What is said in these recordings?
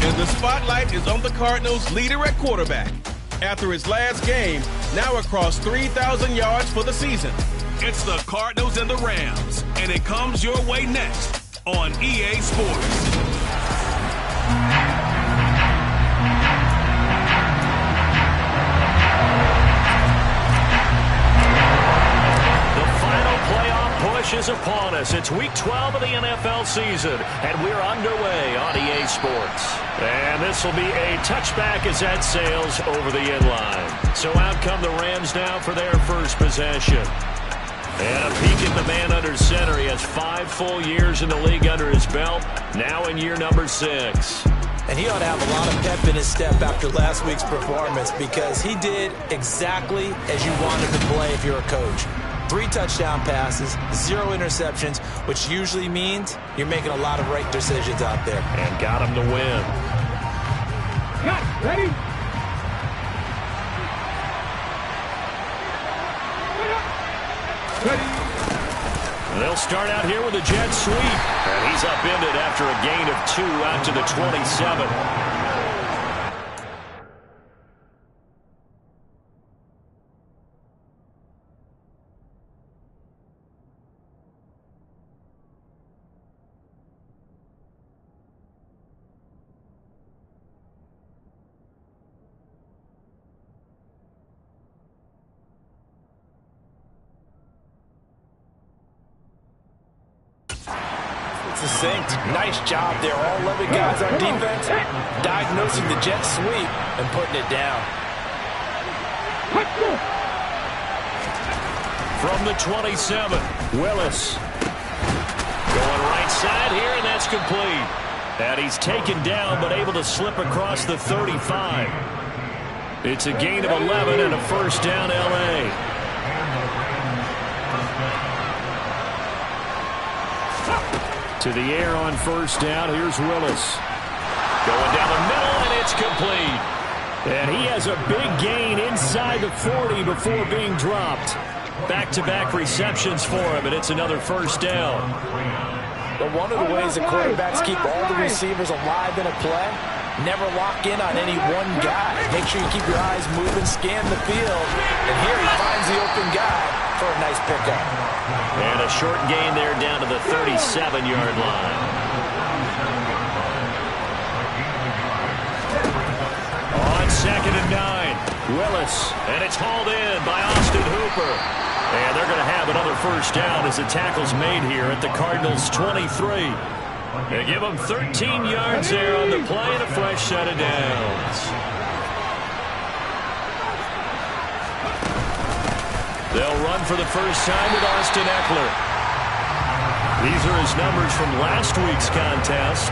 And the spotlight is on the Cardinals' leader at quarterback. After his last game, now across 3,000 yards for the season. It's the Cardinals and the Rams, and it comes your way next on EA Sports. Push is upon us. It's week 12 of the NFL season, and we're underway on EA Sports. And this will be a touchback as that sails over the end line. So out come the Rams now for their first possession. And a peek at the man under center. He has 5 full years in the league under his belt, now in year number 6. And he ought to have a lot of pep in his step after last week's performance, because he did exactly as you want him to play if you're a coach. 3 touchdown passes, 0 interceptions, which usually means you're making a lot of right decisions out there. And got him to win. Ready? They'll start out here with a jet sweep. And he's upended after a gain of 2 out to the 27. Succinct. Nice job there. All 11 guys on defense diagnosing the jet sweep and putting it down. From the 27, Willis. Going right side here, and that's complete. And he's taken down, but able to slip across the 35. It's a gain of 11 and a first down, L.A. To the air on first down. Here's Willis. Going down the middle, and it's complete. And he has a big gain inside the 40 before being dropped. Back-to-back receptions for him, and it's another first down. But one of the ways that quarterbacks keep all the receivers alive in a play, never lock in on any one guy. Make sure you keep your eyes moving, scan the field. And here he finds the open guy for a nice pickup. And a short gain there down to the 37-yard line. On 2nd and 9, Willis. And it's hauled in by Austin Hooper. And they're going to have another first down as the tackle's made here at the Cardinals' 23. They give them 13 yards there on the play and a fresh set of downs. They'll run for the first time with Austin Eckler. These are his numbers from last week's contest.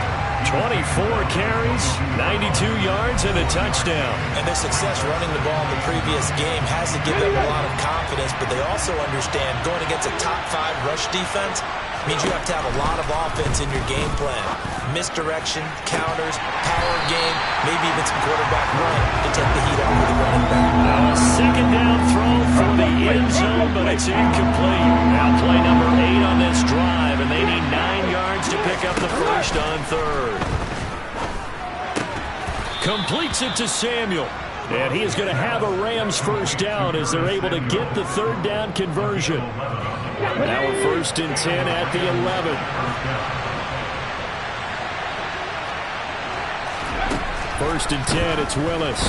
24 carries, 92 yards, and a touchdown. And their success running the ball in the previous game has to give them a lot of confidence, but they also understand going against a top 5 rush defense means you have to have a lot of offense in your game plan. Misdirection, counters, power game, maybe even some quarterback run to take the heat off of the running back. Now a second down throw for the end zone, but it's incomplete. Now play number 8 on this drive, and they need 9 yards to pick up the first on 3rd. Completes it to Samuel. And he is going to have a Rams first down as they're able to get the 3rd down conversion. Now a 1st and 10 at the 11. First and 10, it's Willis.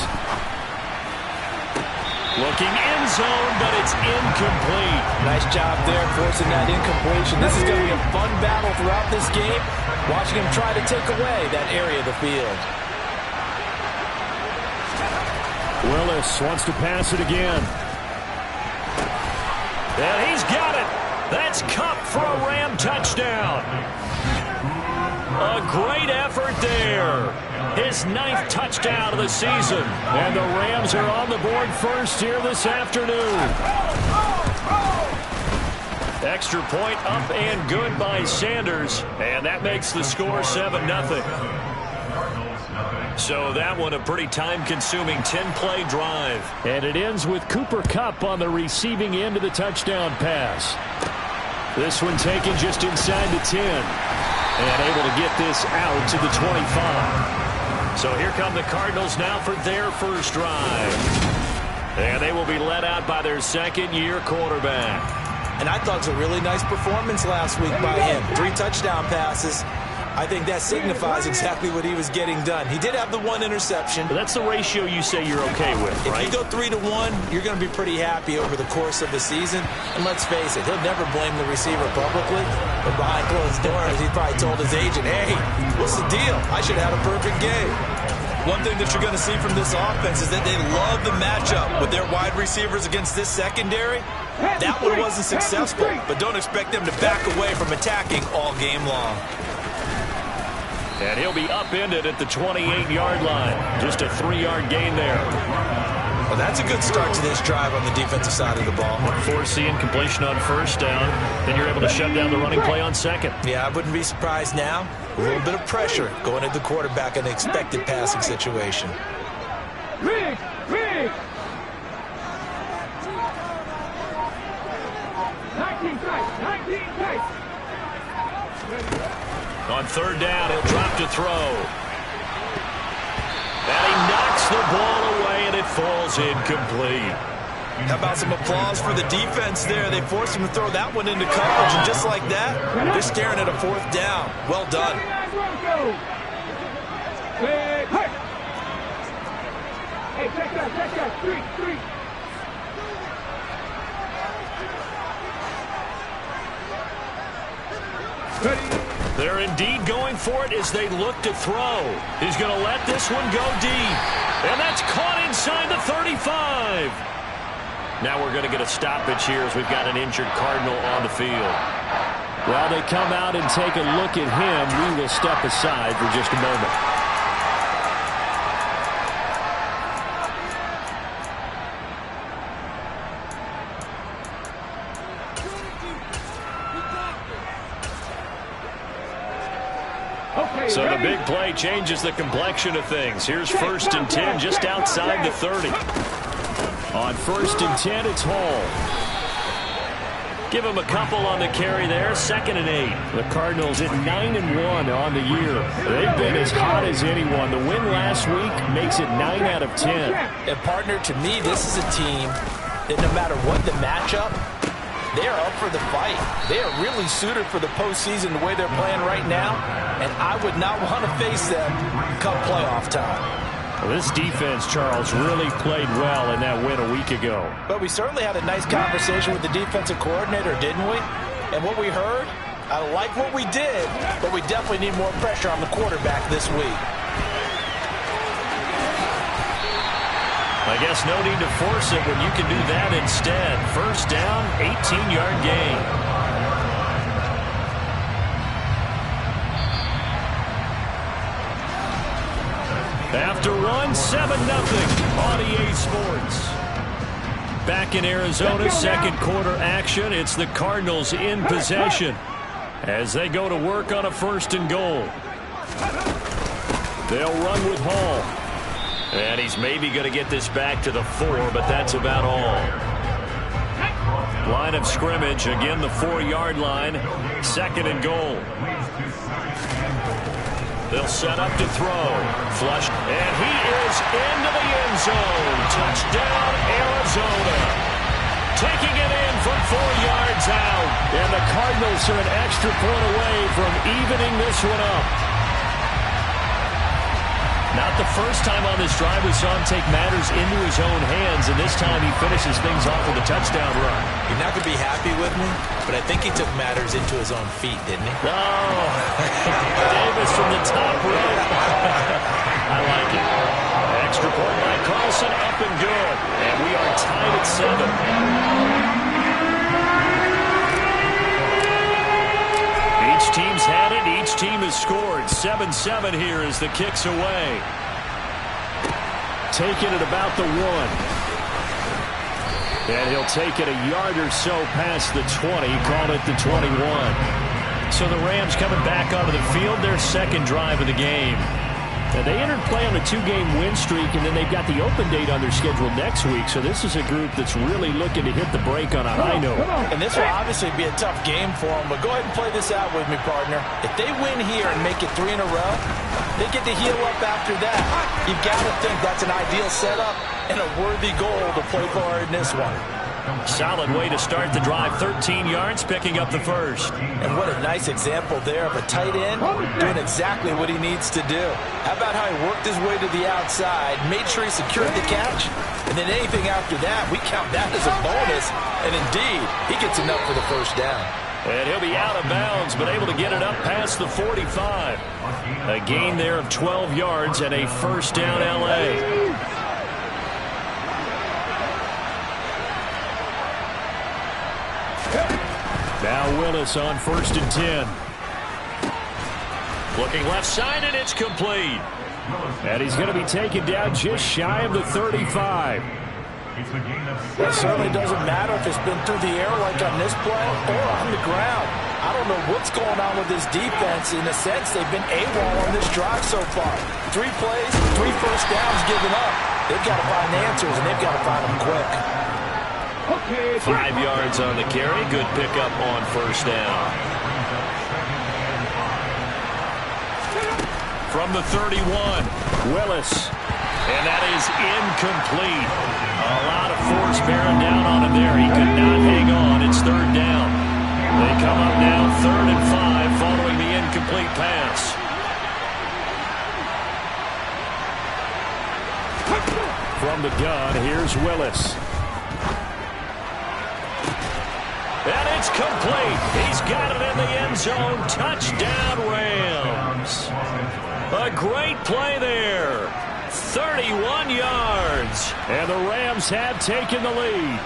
Looking end zone, but it's incomplete. Nice job there forcing that incompletion. This is going to be a fun battle throughout this game, watching him try to take away that area of the field. Willis wants to pass it again. And he's got it. That's Cup for a Ram touchdown. A great effort there. His 9th touchdown of the season. And the Rams are on the board first here this afternoon. Extra point up and good by Sanders. And that makes the score 7-0. So that one a pretty time-consuming 10-play drive. And it ends with Cooper Kupp on the receiving end of the touchdown pass. This one taken just inside the 10. And able to get this out to the 25. So here come the Cardinals now for their first drive. And they will be led out by their second-year quarterback. And I thought it was a really nice performance last week by him. 3 touchdown passes. I think that signifies exactly what he was getting done. He did have the 1 interception. But that's the ratio you say you're okay with, right? If you go 3-to-1, you're going to be pretty happy over the course of the season. And let's face it, he'll never blame the receiver publicly. But behind closed doors, he probably told his agent, hey, what's the deal? I should have had a perfect game. One thing that you're going to see from this offense is that they love the matchup with their wide receivers against this secondary. That one wasn't successful, but don't expect them to back away from attacking all game long. And he'll be upended at the 28-yard line. Just a 3-yard gain there. Well, that's a good start to this drive on the defensive side of the ball. Foreseeing completion on first down. Then you're able to shut down the running play on second. Yeah, I wouldn't be surprised now. A little bit of pressure going at the quarterback in an expected passing situation. Big. On third down, he'll drop to throw. And he knocks the ball away, and it falls incomplete. How about some applause for the defense there? They forced him to throw that one into coverage, and just like that, they're staring at a 4th down. Well done. Hey, check that. 3. They're indeed going for it as they look to throw. He's going to let this one go deep. And that's caught inside the 35. Now we're going to get a stoppage here as we've got an injured Cardinal on the field. While they come out and take a look at him, we will step aside for just a moment. So the big play changes the complexion of things. Here's 1st and 10 just outside the 30. On 1st and 10, it's Hall. Give him a couple on the carry there. 2nd and 8. The Cardinals at 9-1 on the year. They've been as hot as anyone. The win last week makes it 9 out of 10. And partner, to me, this is a team that no matter what the matchup, they are up for the fight. They are really suited for the postseason the way they're playing right now, and I would not want to face them come playoff time. Well, this defense, Charles, really played well in that win a week ago. But we certainly had a nice conversation with the defensive coordinator, didn't we? And what we heard, I like what we did, but we definitely need more pressure on the quarterback this week. I guess no need to force it when you can do that instead. 1st down, 18-yard gain. After one, 7-0 on EA Sports. Back in Arizona, 2nd quarter action. It's the Cardinals in possession as they go to work on a 1st and goal. They'll run with Hall. And he's maybe going to get this back to the 4, but that's about all. Line of scrimmage, again the 4-yard line. 2nd and goal. They'll set up to throw. Flush. And he is into the end zone. Touchdown, Arizona. Taking it in from 4 yards out. And the Cardinals are an extra point away from evening this one up. Not the first time on this drive we saw him take matters into his own hands, and this time he finishes things off with a touchdown run. You're not going to be happy with me, but I think he took matters into his own feet, didn't he? Oh, Davis from the top rope. I like it. Extra point by Carlson, up and good. And we are tied at 7. Each team's had it. Each team has scored. 7-7 here as the kick's away. Taking it about the 1. And he'll take it a yard or so past the 20. Called it the 21. So the Rams coming back onto the field. Their 2nd drive of the game. Now, they entered play on a 2-game win streak, and then they've got the open date on their schedule next week. So this is a group that's really looking to hit the break on a high note. And this will obviously be a tough game for them, but go ahead and play this out with me, partner. If they win here and make it 3 in a row, They get to heal up after that. You've got to think that's an ideal setup and a worthy goal to play for in this one. Solid way to start the drive. 13 yards, picking up the first. And what a nice example there of a tight end doing exactly what he needs to do. How about how he worked his way to the outside, made sure he secured the catch, and then anything after that, we count that as a bonus. And indeed, he gets enough for the first down. And he'll be out of bounds, but able to get it up past the 45. A gain there of 12 yards and a first down, L.A. Now Willis on 1st and 10. Looking left side, and it's complete. And he's going to be taken down just shy of the 35. It certainly doesn't matter if it's been through the air like on this play or on the ground. I don't know what's going on with this defense. In a sense, they've been AWOL on this drive so far. 3 plays, 3 first downs given up. They've got to find answers, and they've got to find them quick. 5 yards on the carry. Good pickup on first down. From the 31, Willis. And that is incomplete. A lot of force bearing down on him there. He could not hang on. It's 3rd down. They come up now 3rd and 5 following the incomplete pass. From the gun, here's Willis. And it's complete. He's got it in the end zone. Touchdown, Rams. A great play there. 31 yards. And the Rams have taken the lead.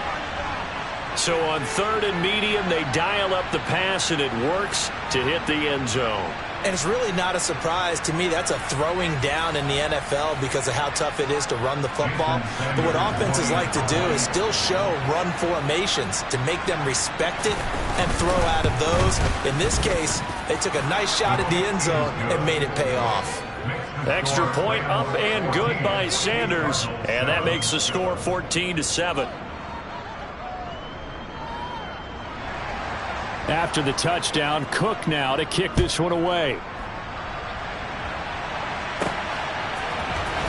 So on 3rd and medium, they dial up the pass, and it works to hit the end zone. And it's really not a surprise to me. That's a throwing down in the NFL because of how tough it is to run the football. But what offenses like to do is still show run formations to make them respect it and throw out of those. In this case, they took a nice shot at the end zone and made it pay off. Extra point up and good by Sanders. And that makes the score 14-7. After the touchdown, Cook now to kick this one away.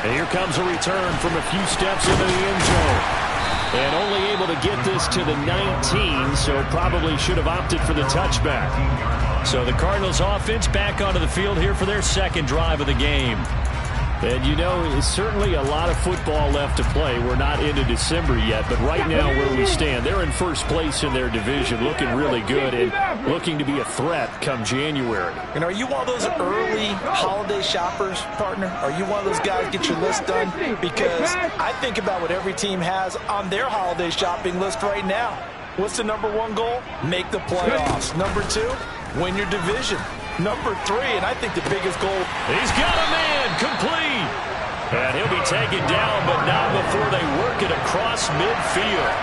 And here comes a return from a few steps into the end zone. And only able to get this to the 19, so probably should have opted for the touchback. So the Cardinals offense back onto the field here for their 2nd drive of the game. And you know, it's certainly a lot of football left to play. We're not into December yet, but right now where we stand, they're in 1st place in their division, looking really good and looking to be a threat come January. And are you one of those early holiday shoppers, partner? Are you one of those guys get your list done? Because I think about what every team has on their holiday shopping list right now. What's the #1 goal? Make the playoffs. #2, win your division. #3, and I think the biggest goal. He's got a man, complete. And he'll be taken down, but not before they work it across midfield.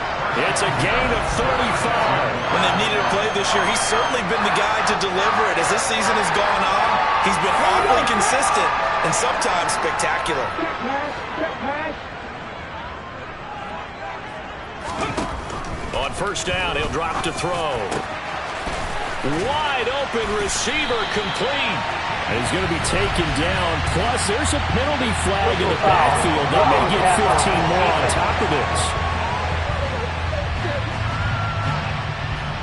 It's a gain of 35. When they've needed a play this year, he's certainly been the guy to deliver it. As this season has gone on, he's been awfully consistent and sometimes spectacular. On first down, he'll drop to throw. Wide open receiver, complete. And he's going to be taken down. Plus, there's a penalty flag in the backfield. They may get 15 more on top of this.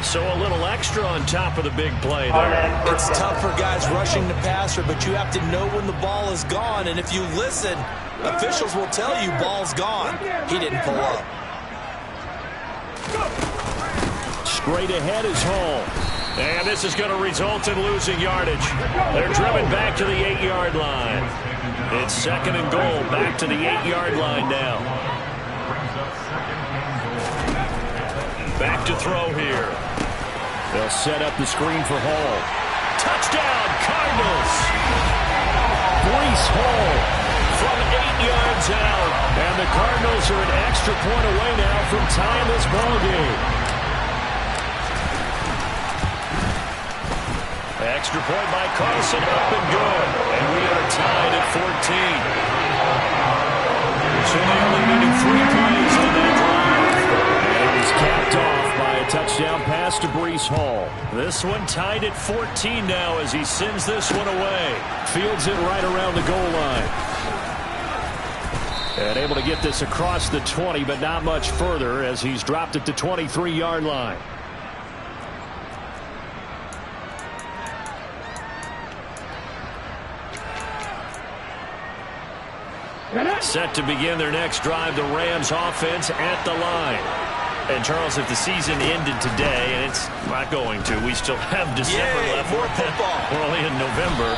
So a little extra on top of the big play there. It's tough for guys rushing the passer, but you have to know when the ball is gone. And if you listen, officials will tell you ball's gone. He didn't pull up. Straight ahead is Hall. And this is going to result in losing yardage. They're driven back to the 8-yard line. It's 2nd and goal, back to the 8-yard line now. Back to throw here. They'll set up the screen for Hall. Touchdown, Cardinals! Breece Hall from 8 yards out. And the Cardinals are an extra point away now from tying this ballgame. Extra point by Carlson, up and good. And we are tied at 14. So they only needed 3 plays on that drive. And it was capped off by a touchdown pass pass to Breece Hall. This one tied at 14 now as he sends this one away. Fields it right around the goal line. And able to get this across the 20, but not much further as he's dropped at the 23-yard line. Set to begin their next drive, the Rams offense at the line. And, Charles, if the season ended today, and it's not going to, we still have December left. More football. We're only in November.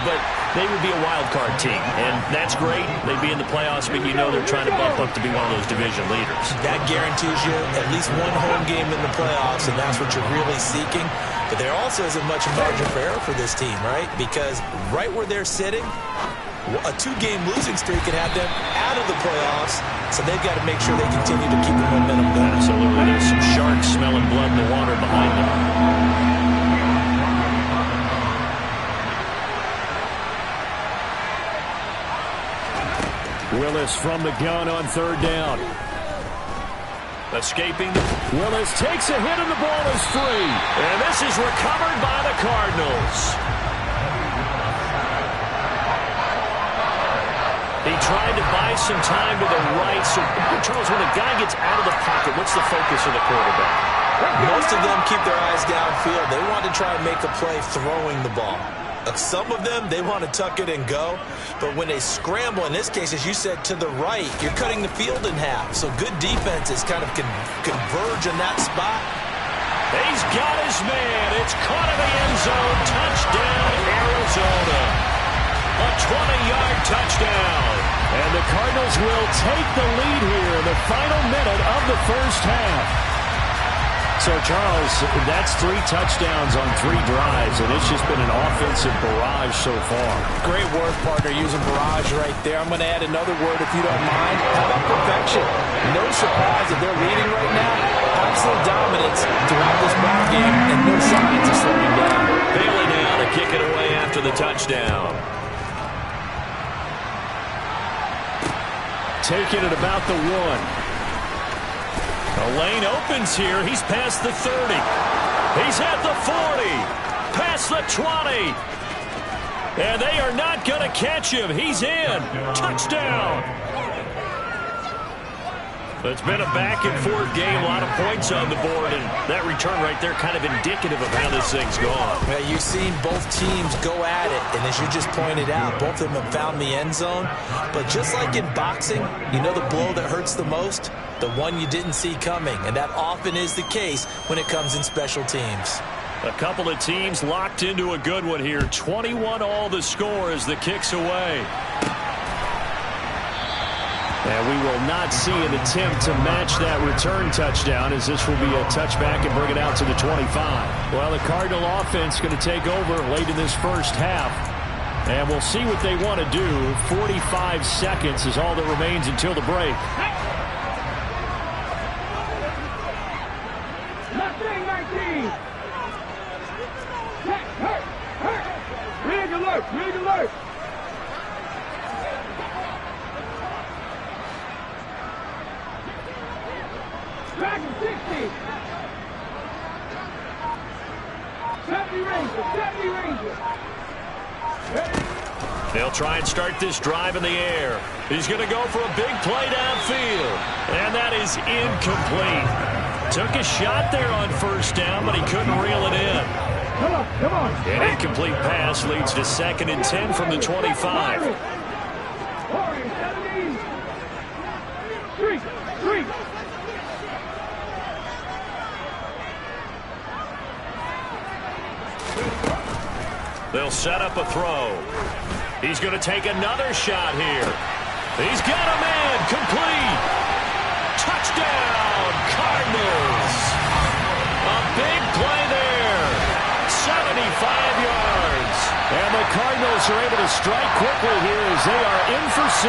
But they would be a wild card team, and that's great. They'd be in the playoffs, but you know they're trying to bump up to be one of those division leaders. That guarantees you at least one home game in the playoffs, and that's what you're really seeking. But there also isn't much margin for error for this team, right? Because right where they're sitting, a 2-game losing streak can have them out of the playoffs, so they've got to make sure they continue to keep the momentum going. Absolutely. There's some sharks smelling blood in the water behind them. Willis from the gun on 3rd down. Escaping. Willis takes a hit and the ball is free. And this is recovered by the Cardinals. He tried to buy some time to the right. So, Charles, when a guy gets out of the pocket, what's the focus of the quarterback? Most of them keep their eyes downfield. They want to try and make a play throwing the ball. Some of them, they want to tuck it and go. But when they scramble, in this case, as you said, to the right, you're cutting the field in half. So good defenses kind of converge in that spot. He's got his man. It's caught in the end zone. Touchdown, Arizona. A 20-yard touchdown. And the Cardinals will take the lead here in the final minute of the first half. So, Charles, that's 3 touchdowns on 3 drives, and it's just been an offensive barrage so far. Great work, partner, using barrage right there. I'm going to add another word, if you don't mind. How about perfection? No surprise that they're leading right now. Absolute dominance throughout this ball game, and no signs of slowing down. Bailey now to kick it away after the touchdown. Taking it about the 1. The lane opens here. He's past the 30. He's at the 40. Past the 20. And they are not going to catch him. He's in. Touchdown. It's been a back-and-forth game. A lot of points on the board. And that return right there kind of indicative of how this thing's gone. Yeah, you've seen both teams go at it. And as you just pointed out, both of them have found the end zone. But just like in boxing, you know the blow that hurts the most? The one you didn't see coming, and that often is the case when it comes in special teams. A couple of teams locked into a good one here. 21-all the score as the kick's away. And we will not see an attempt to match that return touchdown, as this will be a touchback and bring it out to the 25. Well, the Cardinal offense going to take over late in this first half. And we'll see what they want to do. 45 seconds is all that remains until the break. Rig alert! Back to 60! 70 Rangers! They'll try and start this drive in the air. He's going to go for a big play downfield. And that is incomplete. Took a shot there on 1st down, but he couldn't reel it in. Come on. An incomplete pass leads to 2nd and 10 from the 25. Three. They'll set up a throw. He's going to take another shot here. He's got a man. Complete. Touchdown, Cardinals. A big play there. 75 yards. And the Cardinals are able to strike quickly here as they are in for 6.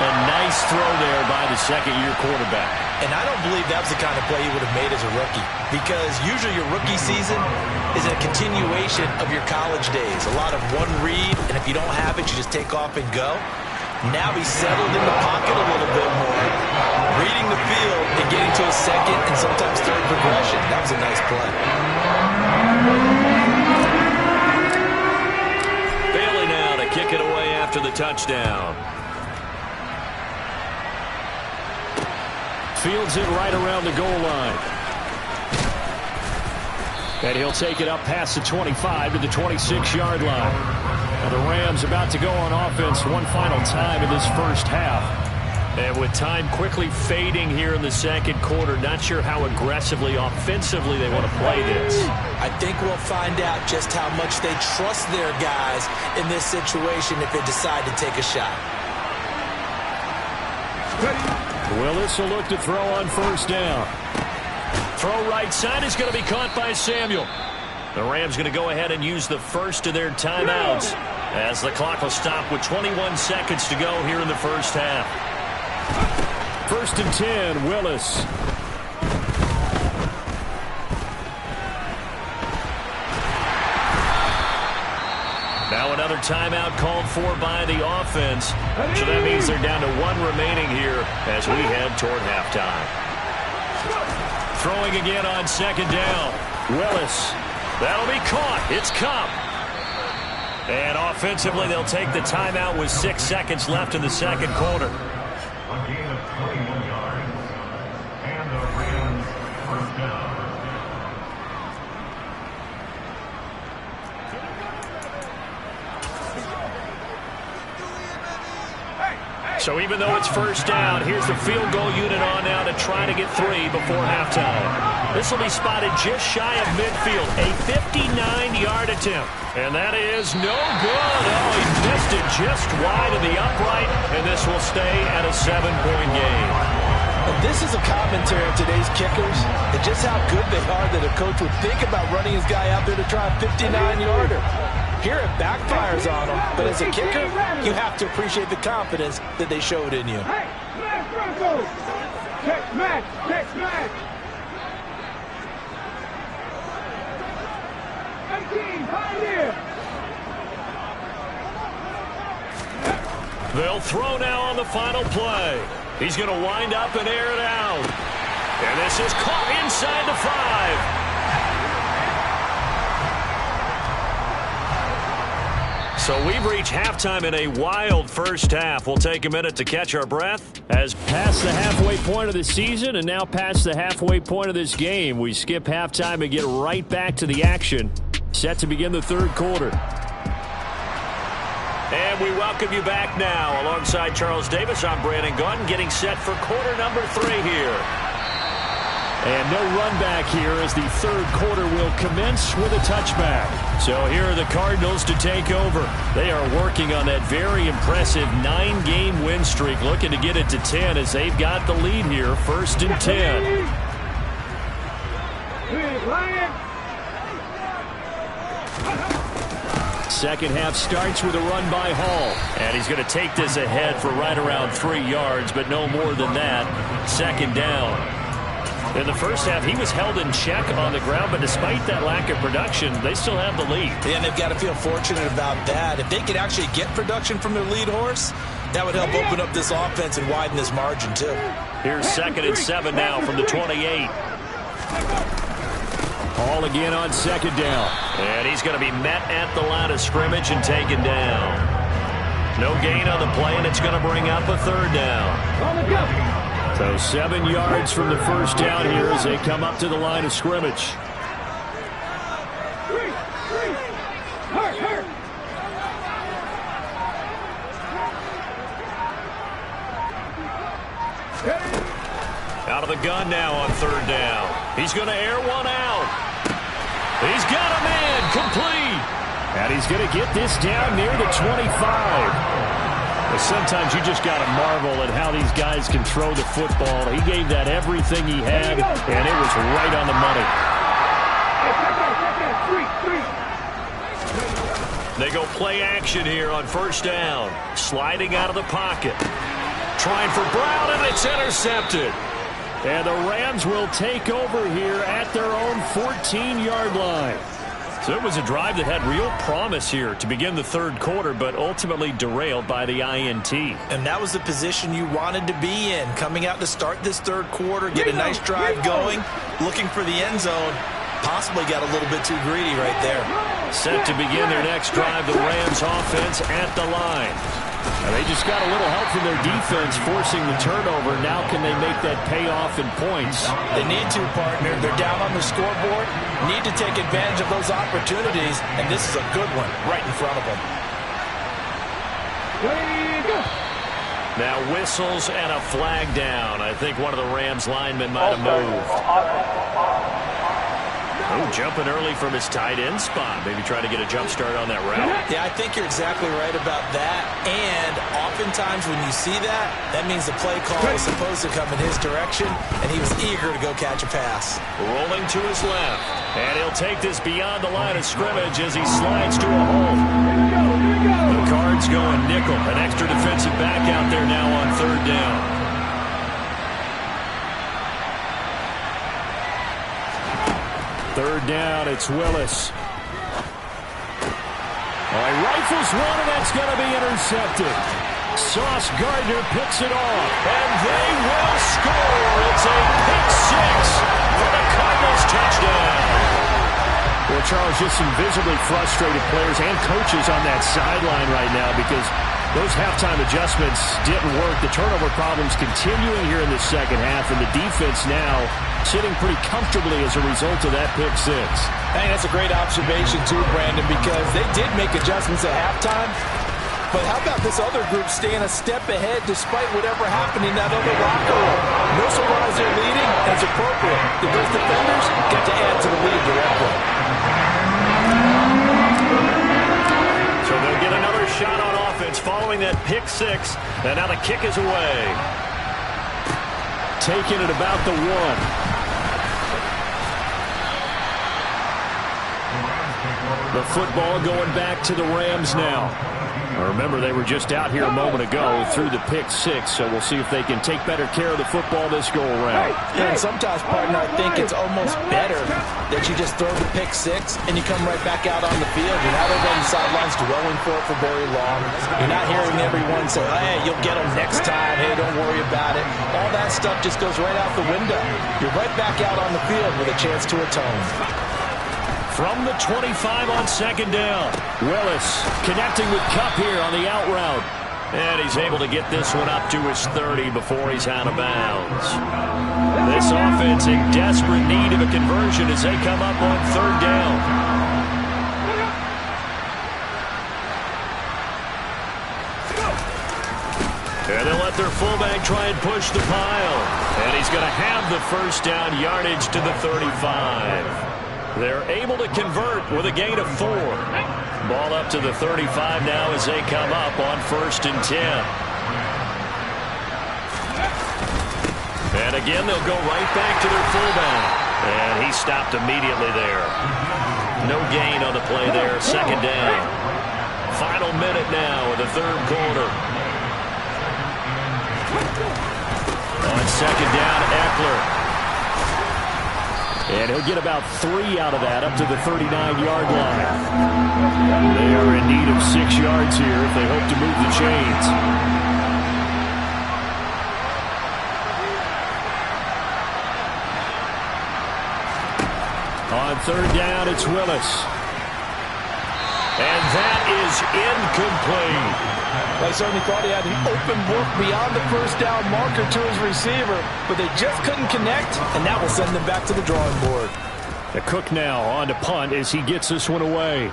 A nice throw there by the 2nd-year quarterback. And I don't believe that was the kind of play he would have made as a rookie, because usually your rookie season is a continuation of your college days. A lot of one read, and if you don't have it, you just take off and go. Now he's settled in the pocket a little bit more, reading the field and getting to a second and sometimes third progression. That was a nice play. Bailey now to kick it away after the touchdown. Fields it right around the goal line. And he'll take it up past the 25 to the 26-yard line. Now the Rams about to go on offense one final time in this first half. And with time quickly fading here in the second quarter, not sure how aggressively, offensively they want to play this. I think we'll find out just how much they trust their guys in this situation if they decide to take a shot. Willis will look to throw on first down. Throw right side is going to be caught by Samuel. The Rams going to go ahead and use the first of their timeouts as the clock will stop with 21 seconds to go here in the first half. 1st and 10, Willis. Now another timeout called for by the offense. So that means they're down to one remaining here as we head toward halftime. Throwing again on second down. Willis. That'll be caught. It's Cup. And offensively, they'll take the timeout with 6 seconds left in the second quarter. A gain of 21 yards. And the Rams first down. So even though it's first down, here's the field goal unit on now to try to get 3 before halftime. This will be spotted just shy of midfield, a 59-yard attempt. And that is no good. Oh, he missed it just wide of the upright, and this will stay at a 7-point game. And this is a commentary on today's kickers and just how good they are that a coach would think about running his guy out there to try a 59-yarder. Here it backfires on them, but as a kicker, you have to appreciate the confidence that they showed in you. Hey, smash Broncos! Check smash! Check smash! 18, Pioneer! They'll throw now on the final play. He's going to wind up and air it out. And this is caught inside the 5. So we've reached halftime in a wild first half. We'll take a minute to catch our breath. As past the halfway point of the season and now past the halfway point of this game, we skip halftime and get right back to the action. Set to begin the third quarter. And we welcome you back now. Alongside Charles Davis, I'm Brandon Gaudin, getting set for quarter number 3 here. And no run back here as the third quarter will commence with a touchback. So here are the Cardinals to take over. They are working on that very impressive 9-game win streak, looking to get it to 10 as they've got the lead here. 1st and 10. Second half starts with a run by Hall. And he's going to take this ahead for right around 3 yards, but no more than that. 2nd down. In the first half, he was held in check on the ground, but despite that lack of production, they still have the lead. Yeah, and they've got to feel fortunate about that. If they could actually get production from their lead horse, that would help open up this offense and widen this margin, too. Here's 2nd and 7 now from the 28. Hall again on 2nd down. And he's going to be met at the line of scrimmage and taken down. No gain on the play, and it's going to bring up a 3rd down. On the go! So 7 yards from the first down here as they come up to the line of scrimmage. 3. Hurt. Out of the gun now on 3rd down. He's going to air one out. He's got a man complete. And he's going to get this down near the 25. Sometimes you just got to marvel at how these guys can throw the football. He gave that everything he had, and it was right on the money. They go play action here on 1st down. Sliding out of the pocket. Trying for Brown, and it's intercepted. And the Rams will take over here at their own 14-yard line. So it was a drive that had real promise here to begin the third quarter, but ultimately derailed by the INT. And that was the position you wanted to be in, coming out to start this third quarter, get a nice drive going, looking for the end zone. Possibly got a little bit too greedy right there. Set to begin their next drive, the Rams offense at the line. Now they just got a little help from their defense forcing the turnover. Now can they make that payoff in points? They need to, partner. They're down on the scoreboard. Need to take advantage of those opportunities, and this is a good one right in front of them. Now whistles and a flag down. I think one of the Rams linemen might have moved. Oh, jumping early from his tight end spot. Maybe try to get a jump start on that route. Yeah, I think you're exactly right about that. And oftentimes when you see that, that means the play call is supposed to come in his direction, and he was eager to go catch a pass. Rolling to his left. And he'll take this beyond the line of scrimmage as he slides to a hole. The Cards going nickel. An extra defensive back out there now on third down. Third down, it's Willis. Rifles one, and that's going to be intercepted. Sauce Gardner picks it off, and they will score. It's a pick six for the Cardinals touchdown. Well, Charles, just some visibly frustrated players and coaches on that sideline right now because those halftime adjustments didn't work. The turnover problems continuing here in the second half, and the defense now sitting pretty comfortably as a result of that pick six. I think that's a great observation too, Brandon, because they did make adjustments at halftime. But how about this other group staying a step ahead despite whatever happened in that other locker room? No surprise they're leading, and it's appropriate. Those defenders get to add to the lead directly. So they'll get another shot on offense following that pick six, and now the kick is away. Taking it about the one. The football going back to the Rams now. Remember, they were just out here a moment ago through the pick six, so we'll see if they can take better care of the football this go-around. And sometimes, partner, I think it's almost better that you just throw the pick six and you come right back out on the field. You're not over on the sidelines dwelling for it for very long. You're not hearing everyone say, hey, you'll get them next time. Hey, don't worry about it. All that stuff just goes right out the window. You're right back out on the field with a chance to atone. From the 25 on second down. Willis connecting with Kupp here on the out route. And he's able to get this one up to his 30 before he's out of bounds. This offense in desperate need of a conversion as they come up on third down. And they'll let their fullback try and push the pile. And he's going to have the first down yardage to the 35. They're able to convert with a gain of 4. Ball up to the 35 now as they come up on 1st and 10. And again, they'll go right back to their fullback. And he stopped immediately there. No gain on the play there. 2nd down. Final minute now of the third quarter. On 2nd down, Eckler. And he'll get about 3 out of that up to the 39-yard line. They are in need of 6 yards here if they hope to move the chains. On third down, it's Willis. And that is incomplete. I certainly thought he had an open look beyond the first down marker to his receiver, but they just couldn't connect, and that will send them back to the drawing board. The Cook now on to punt as he gets this one away.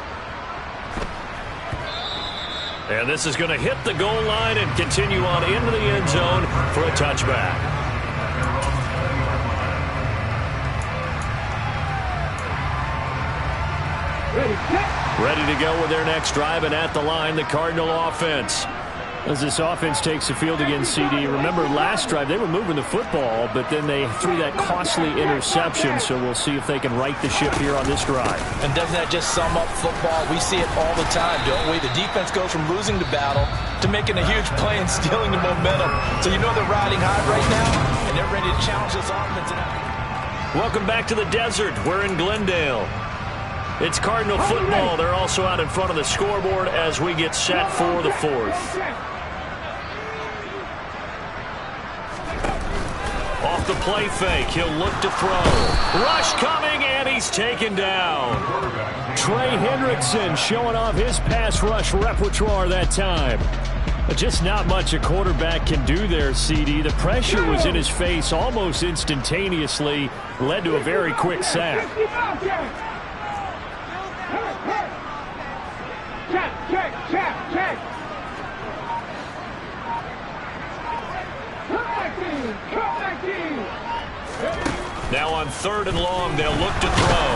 And this is going to hit the goal line and continue on into the end zone for a touchback. Ready to go with their next drive, and at the line, the Cardinal offense. As this offense takes the field against CD, remember last drive they were moving the football, but then they threw that costly interception, so we'll see if they can right the ship here on this drive. And doesn't that just sum up football? We see it all the time, don't we? The defense goes from losing the battle to making a huge play and stealing the momentum. So you know they're riding high right now, and they're ready to challenge this offense. Welcome back to the desert. We're in Glendale. It's Cardinal football. They're also out in front of the scoreboard as we get set for the fourth. Off the play fake, he'll look to throw. Rush coming, and he's taken down. Trey Hendrickson showing off his pass rush repertoire that time. But just not much a quarterback can do there, CD. The pressure was in his face almost instantaneously, led to a very quick sack. Check. Now on 3rd and long, they'll look to throw.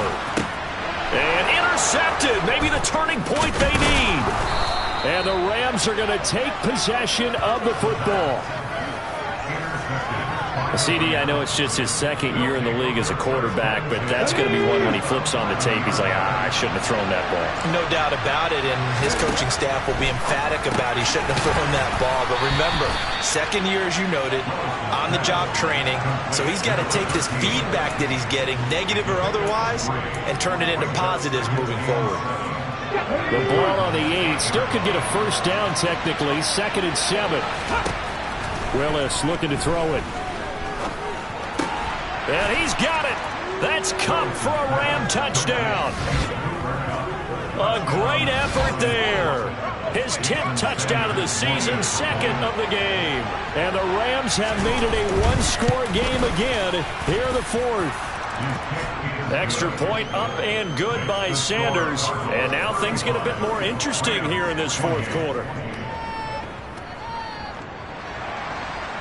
And intercepted. Maybe the turning point they need. And the Rams are going to take possession of the football. CD, I know it's just his 2nd year in the league as a quarterback, but that's going to be one when he flips on the tape. He's like, I shouldn't have thrown that ball. No doubt about it, and his coaching staff will be emphatic about he shouldn't have thrown that ball. But remember, 2nd year, as you noted, on-the-job training, so he's got to take this feedback that he's getting, negative or otherwise, and turn it into positives moving forward. The ball on the 8 still could get a first down technically. 2nd and 7. Willis looking to throw it. And he's got it. That's Cup for a Ram touchdown. A great effort there. His 10th touchdown of the season, 2nd of the game. And the Rams have made it a one-score game again here in the 4th. Extra point up and good by Sanders. And now things get a bit more interesting here in this 4th quarter.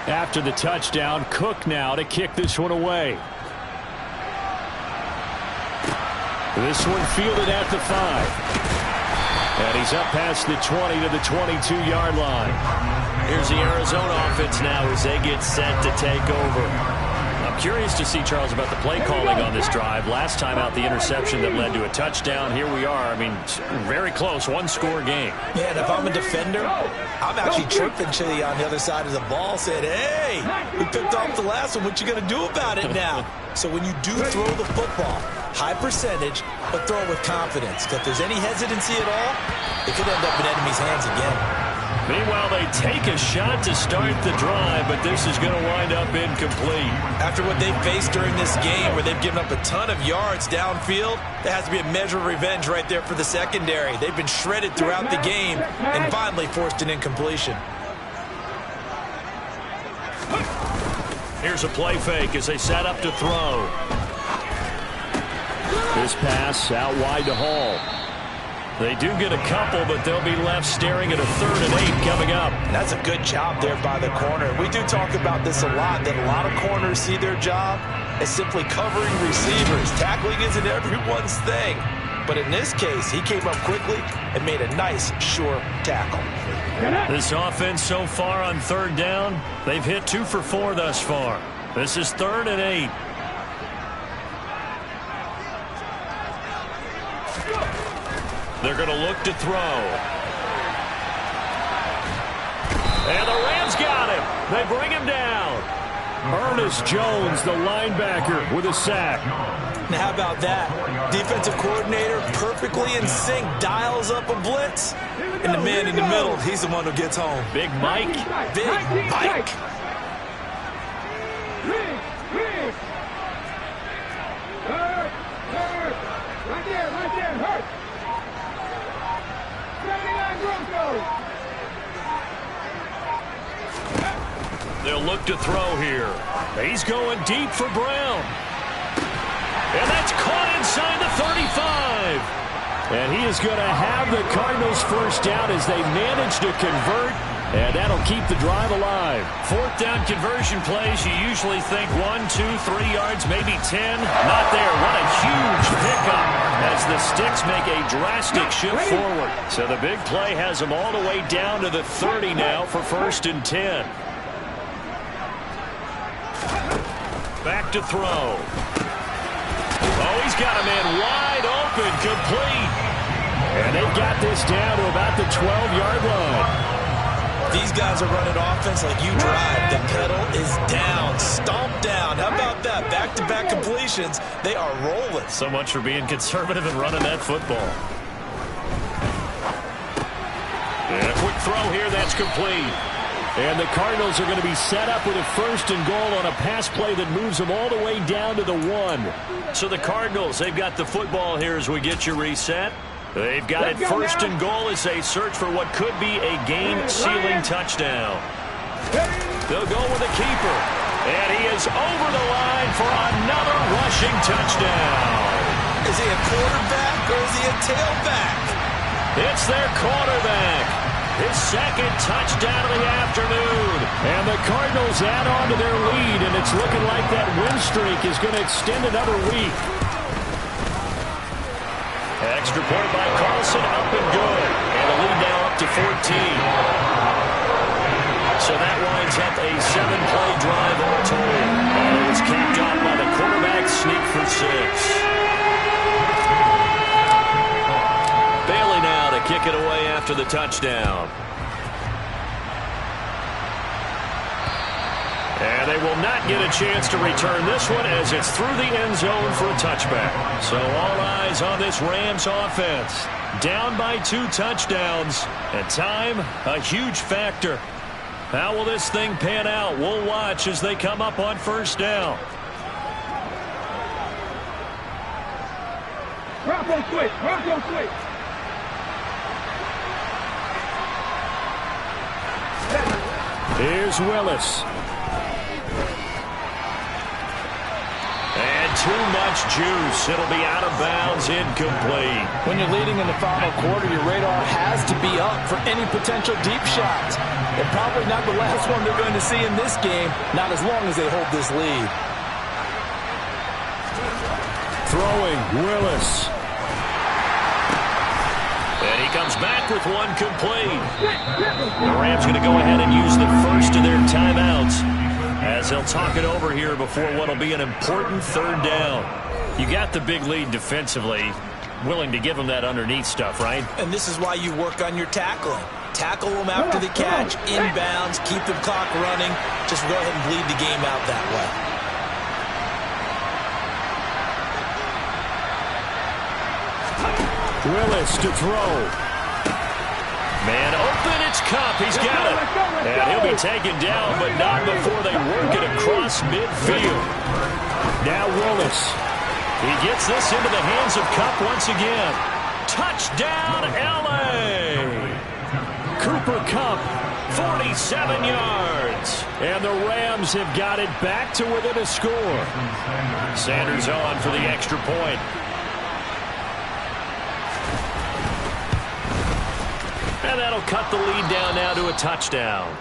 After the touchdown, Cook now to kick this one away. This one fielded at the 5. And he's up past the 20 to the 22-yard line. Here's the Arizona offense now as they get set to take over. I'm curious to see, Charles, about the play calling on this drive. Last time out, the interception that led to a touchdown. Here we are. I mean, very close, one-score game. Yeah, and if I'm a defender, I'm actually chirping Chili on the other side of the ball, saying, hey, we picked off the last one. What you going to do about it now? So when you do throw the football, high percentage, but throw it with confidence. If there's any hesitancy at all, it could end up in enemy's hands again. Meanwhile, they take a shot to start the drive, but this is going to wind up incomplete. After what they've faced during this game, where they've given up a ton of yards downfield, there has to be a measure of revenge right there for the secondary. They've been shredded throughout the game and finally forced an incompletion. Here's a play fake as they set up to throw. This pass out wide to Hall. They do get a couple, but they'll be left staring at a 3rd and 8 coming up. And that's a good job there by the corner. We do talk about this a lot, that a lot of corners see their job as simply covering receivers. Tackling isn't everyone's thing. But in this case, he came up quickly and made a nice, sure tackle. This offense so far on 3rd down, they've hit 2 for 4 thus far. This is 3rd and 8. They're going to look to throw. And the Rams got him. They bring him down. Ernest Jones, the linebacker, with a sack. Now, how about that? Defensive coordinator perfectly in sync, dials up a blitz. And the man in the middle, he's the one who gets home. Big Mike. Big Mike. Right there, hurt. They'll look to throw here. He's going deep for Brown. And that's caught inside the 35. And he is going to have the Cardinals first down as they manage to convert. And that'll keep the drive alive. 4th down conversion plays, you usually think 1, 2, 3 yards, maybe 10. Not there. What a huge pickup as the Sticks make a drastic shift forward. So the big play has them all the way down to the 30 now for 1st and 10. Back to throw. Oh, he's got a man wide open, complete. And they've got this down to about the 12-yard line. The These guys are running offense like you drive. The pedal is down, stomped down. How about that? Back-to-back completions. They are rolling. So much for being conservative and running that football. And a quick throw here, that's complete. And the Cardinals are going to be set up with a 1st and goal on a pass play that moves them all the way down to the 1. So the Cardinals, they've got the football here as we get you reset. They've got it 1st and goal as they search for what could be a game-sealing touchdown. They'll go with the keeper. And he is over the line for another rushing touchdown. Is he a quarterback or is he a tailback? It's their quarterback. His 2nd touchdown of the afternoon. And the Cardinals add on to their lead, and it's looking like that win streak is going to extend another week. Extra point by Carlson, up and good. And the lead now up to 14. So that winds up a 7-play drive all told. And it was capped off by the quarterback sneak for 6. Bailey now to kick it away after the touchdown. And they will not get a chance to return this one as it's through the end zone for a touchback. So all eyes on this Rams offense. Down by 2 touchdowns. And time, a huge factor. How will this thing pan out? We'll watch as they come up on 1st down. Bronco switch. Bronco switch. Here's Willis. And too much juice. It'll be out of bounds, incomplete. When you're leading in the final quarter, your radar has to be up for any potential deep shots. And probably not the last one they're going to see in this game, not as long as they hold this lead. Throwing, Willis. And he comes back with one complete. The Rams going to go ahead and use the first of their timeouts as they'll talk it over here before what will be an important 3rd down. You got the big lead defensively. Willing to give them that underneath stuff, right? And this is why you work on your tackling. Tackle them after the catch, inbounds, keep the clock running. Just go ahead and bleed the game out that way. Willis to throw. Man open, it's Kupp. He's got it. And he'll be taken down, but not before they work it across midfield. Now Willis. He gets this into the hands of Kupp once again. Touchdown, L.A. Cooper Kupp, 47 yards. And the Rams have got it back to within a score. Sanders on for the extra point. And that'll cut the lead down now to a touchdown.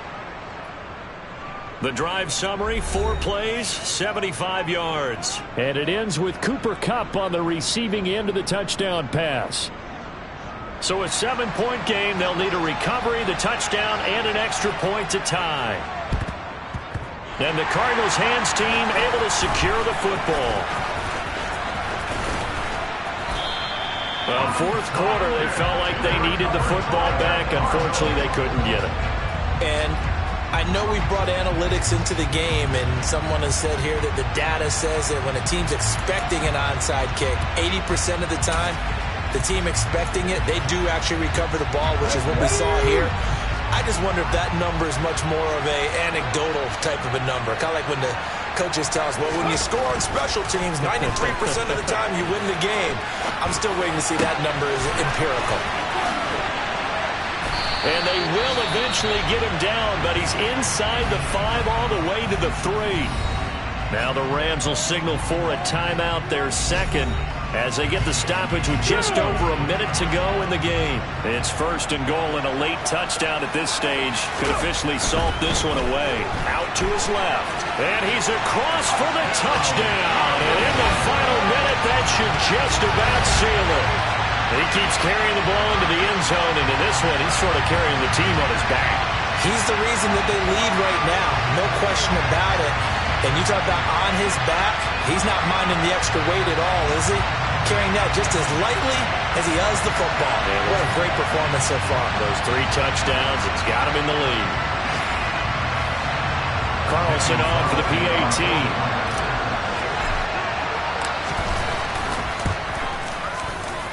The drive summary, 4 plays, 75 yards. And it ends with Cooper Kupp on the receiving end of the touchdown pass. So a 7-point game. They'll need a recovery, the touchdown, and an extra point to tie. And the Cardinals hands team able to secure the football. Well, 4th quarter, they felt like they needed the football back. Unfortunately, they couldn't get it. And I know we brought analytics into the game, and someone has said here that the data says that when a team's expecting an onside kick, 80% of the time, the team expecting it, they do actually recover the ball, which is what we saw here. I just wonder if that number is much more of a anecdotal type of a number. Kind of like when the coaches tell us, well, when you score on special teams, 93% of the time you win the game. I'm still waiting to see that number is empirical. And they will eventually get him down, but he's inside the 5 all the way to the 3. Now the Rams will signal for a timeout, their 2nd, as they get the stoppage with just over a minute to go in the game. It's 1st and goal, and a late touchdown at this stage could officially salt this one away. Out to his left, and he's across for the touchdown. And in the final minute, that should just about seal it. He keeps carrying the ball into the end zone, and in this one, he's sort of carrying the team on his back. He's the reason that they lead right now, no question about it. And you talk about on his back, he's not minding the extra weight at all, is he? Carrying that just as lightly as he does the football. What a great performance so far. Those 3 touchdowns, it's got him in the lead. Wilson on for the PAT.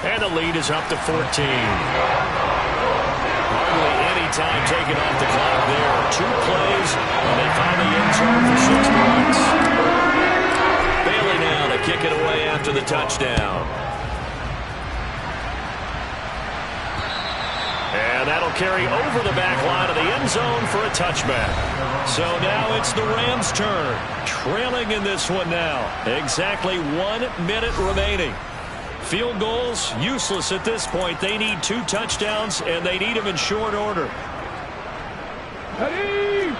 And the lead is up to 14. Hardly any time taken off the clock there. 2 plays, and they find the end zone for 6 points. Bailey now to kick it away after the touchdown. And that'll carry over the back line of the end zone for a touchback. So now it's the Rams' turn. Trailing in this one now. Exactly 1 minute remaining. Field goals, useless at this point. They need 2 touchdowns, and they need them in short order. Ready?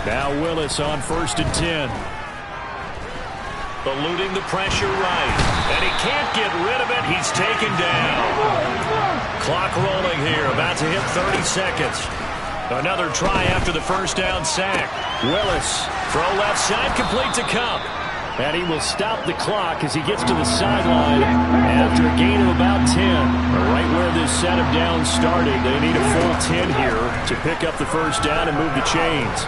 Now Willis on 1st and 10. Eluding the pressure right. And he can't get rid of it. He's taken down. Clock rolling here. About to hit 30 seconds. Another try after the first down sack. Willis, throw left side, complete to Cup. And he will stop the clock as he gets to the sideline after a gain of about 10. Right where this set of downs started, they need a full 10 here to pick up the first down and move the chains.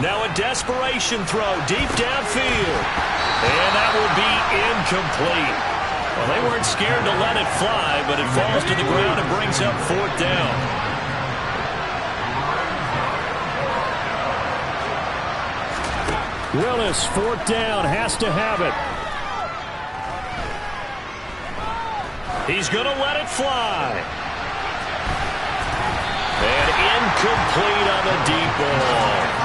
Now a desperation throw deep downfield. And that will be incomplete. Well, they weren't scared to let it fly, but it falls to the ground and brings up 4th down. Willis, 4th down, has to have it. He's going to let it fly. And incomplete on the deep ball.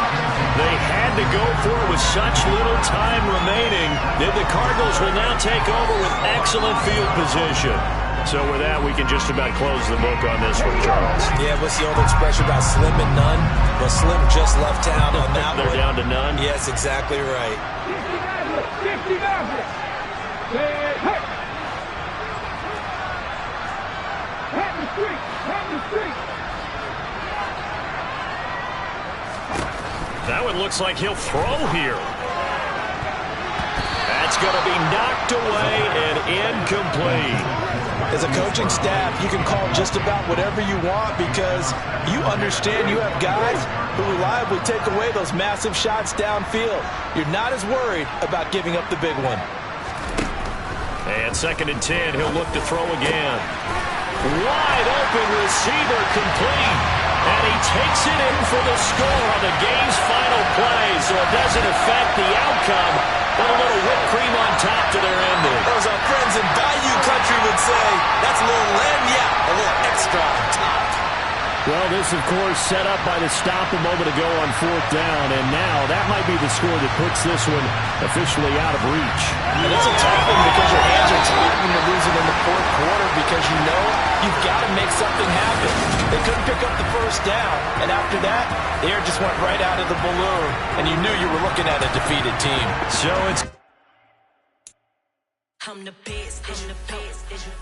They had to go for it with such little time remaining that the Cardinals will now take over with excellent field position. So with that, we can just about close the book on this one, Charles. Yeah, what's the old expression about slim and none? Well, Slim just left town on that They're one. down to none? Yes, exactly right. 50 Hey! Hat in the street! Hat in the street! That one looks like he'll throw here. That's going to be knocked away and incomplete. As a coaching staff, you can call just about whatever you want because you understand you have guys who reliably take away those massive shots downfield. You're not as worried about giving up the big one. And 2nd and 10, he'll look to throw again. Wide open receiver complete. And he takes it in for the score on the game's final play, so it doesn't affect the outcome, but a little whipped cream on top to their ending. As our friends in Bayou Country would say, that's a little lagniappe, a little extra on top. Well, this, of course, set up by the stop a moment ago on 4th down, and now that might be the score that puts this one officially out of reach. And it's a tough one because your hands are tied when you're losing in the 4th quarter because you know you've got to make something happen. They couldn't pick up the first down, and after that, the air just went right out of the balloon, and you knew you were looking at a defeated team. So it's... I'm the best, is you the best, is you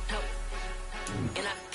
the